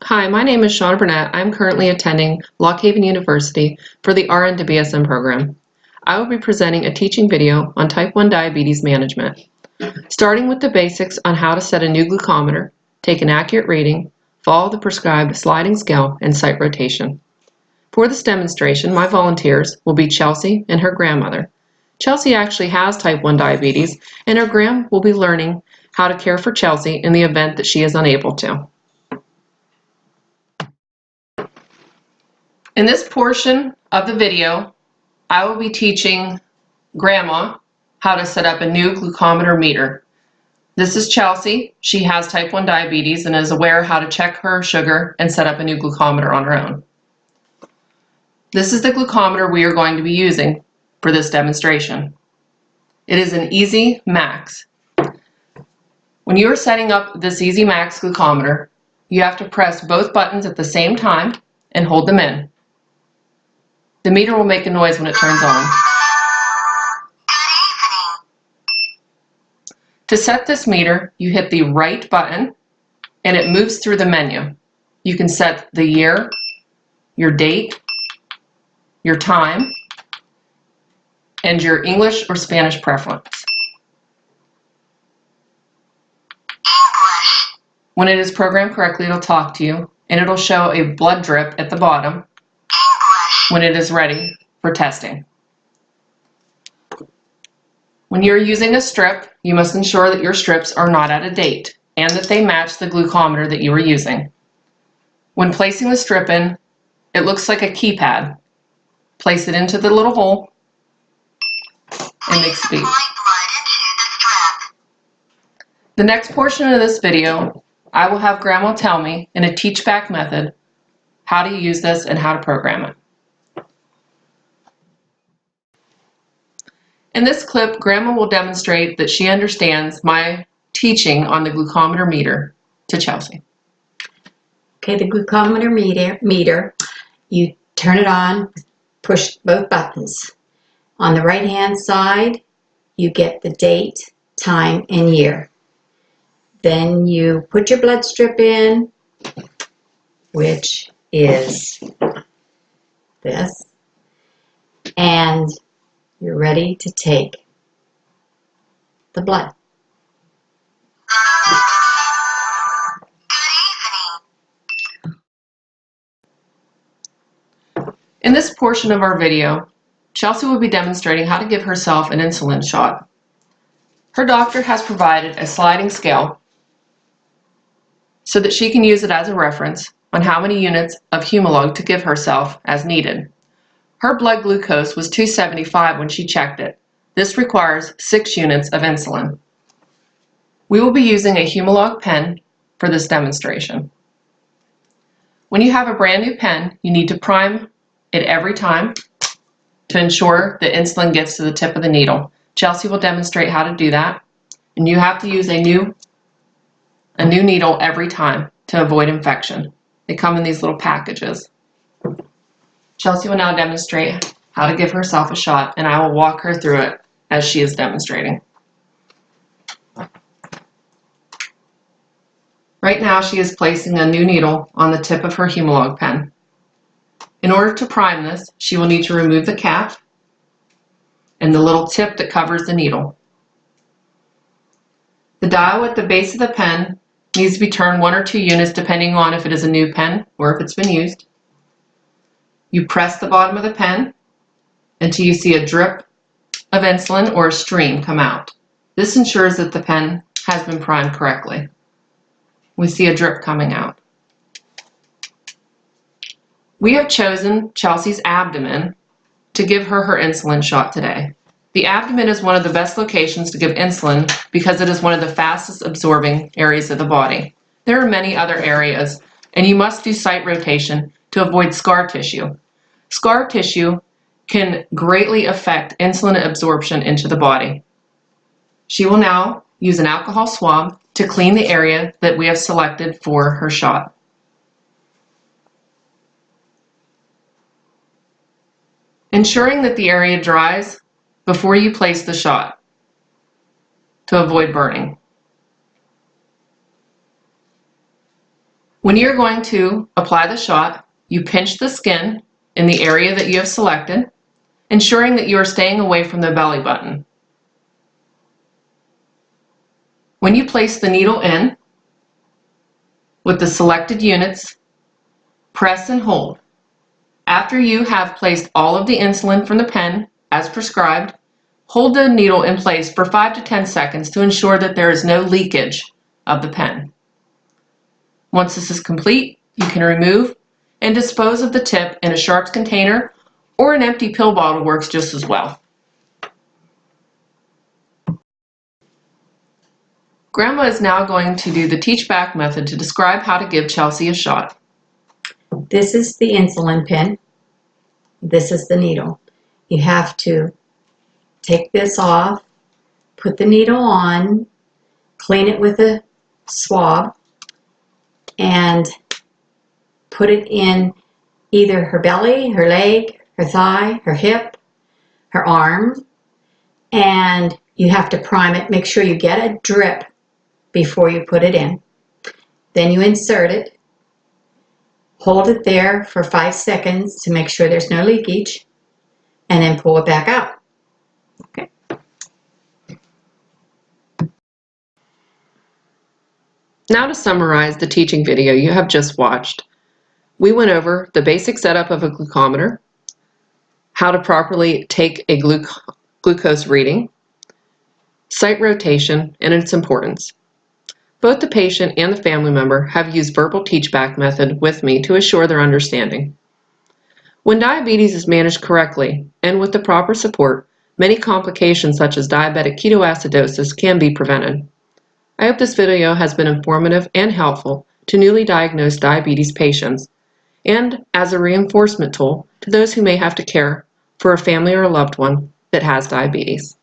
Hi, my name is Shauna Burnett. I'm currently attending Lock Haven University for the RN to BSN program. I will be presenting a teaching video on type 1 diabetes management, starting with the basics on how to set a new glucometer, take an accurate reading, follow the prescribed sliding scale, and site rotation. For this demonstration, my volunteers will be Chelsea and her grandmother. Chelsea actually has type 1 diabetes, and her gram will be learning how to care for Chelsea in the event that she is unable to. In this portion of the video, I will be teaching Grandma how to set up a new glucometer meter. This is Chelsea. She has type 1 diabetes and is aware how to check her sugar and set up a new glucometer on her own. This is the glucometer we are going to be using for this demonstration. It is an Easy Max. When you are setting up this Easy Max glucometer, you have to press both buttons at the same time and hold them in. The meter will make a noise when it turns on. To set this meter, you hit the right button and it moves through the menu. You can set the year, your date, your time, and your English or Spanish preference. When it is programmed correctly, it'll talk to you and it'll show a blood drip at the bottom when it is ready for testing. When you're using a strip, you must ensure that your strips are not out of date and that they match the glucometer that you are using. When placing the strip in, it looks like a keypad. Place it into the little hole and make speed. The next portion of this video, I will have Grandma tell me in a teach-back method how to use this and how to program it. In this clip, Grandma will demonstrate that she understands my teaching on the glucometer meter to Chelsea. Okay, the glucometer meter, you turn it on, push both buttons. On the right-hand side, you get the date, time, and year. Then you put your blood strip in, which is this, and you're ready to take the blood. In this portion of our video, Chelsea will be demonstrating how to give herself an insulin shot. Her doctor has provided a sliding scale so that she can use it as a reference on how many units of Humalog to give herself as needed. Her blood glucose was 275 when she checked it. This requires 6 units of insulin. We will be using a Humalog pen for this demonstration. When you have a brand new pen, you need to prime it every time to ensure that insulin gets to the tip of the needle. Chelsea will demonstrate how to do that, and you have to use a new needle every time to avoid infection. They come in these little packages. Chelsea will now demonstrate how to give herself a shot, and I will walk her through it as she is demonstrating. Right now, she is placing a new needle on the tip of her Humalog pen. In order to prime this, she will need to remove the cap and the little tip that covers the needle. The dial at the base of the pen needs to be turned 1 or 2 units depending on if it is a new pen or if it's been used. You press the bottom of the pen until you see a drip of insulin or a stream come out. This ensures that the pen has been primed correctly. We see a drip coming out. We have chosen Chelsea's abdomen to give her her insulin shot today. The abdomen is one of the best locations to give insulin because it is one of the fastest absorbing areas of the body. There are many other areas, and you must do site rotation to avoid scar tissue. Scar tissue can greatly affect insulin absorption into the body. She will now use an alcohol swab to clean the area that we have selected for her shot. Ensuring that the area dries before you place the shot to avoid burning. When you're going to apply the shot, you pinch the skin in the area that you have selected, ensuring that you are staying away from the belly button. When you place the needle in with the selected units, press and hold. After you have placed all of the insulin from the pen as prescribed, hold the needle in place for 5 to 10 seconds to ensure that there is no leakage of the pen. Once this is complete, you can remove and dispose of the tip in a sharps container, or an empty pill bottle works just as well. Grandma is now going to do the teach back method to describe how to give Chelsea a shot. This is the insulin pen. This is the needle. You have to take this off, put the needle on, clean it with a swab, and put it in either her belly, her leg, her thigh, her hip, her arm, and you have to prime it. Make sure you get a drip before you put it in. Then you insert it, hold it there for 5 seconds to make sure there's no leakage, and then pull it back out. Okay. Now to summarize the teaching video you have just watched. We went over the basic setup of a glucometer, how to properly take a glucose reading, site rotation and its importance. Both the patient and the family member have used verbal teach-back method with me to assure their understanding. When diabetes is managed correctly and with the proper support, many complications such as diabetic ketoacidosis can be prevented. I hope this video has been informative and helpful to newly diagnosed diabetes patients and as a reinforcement tool to those who may have to care for a family or a loved one that has diabetes.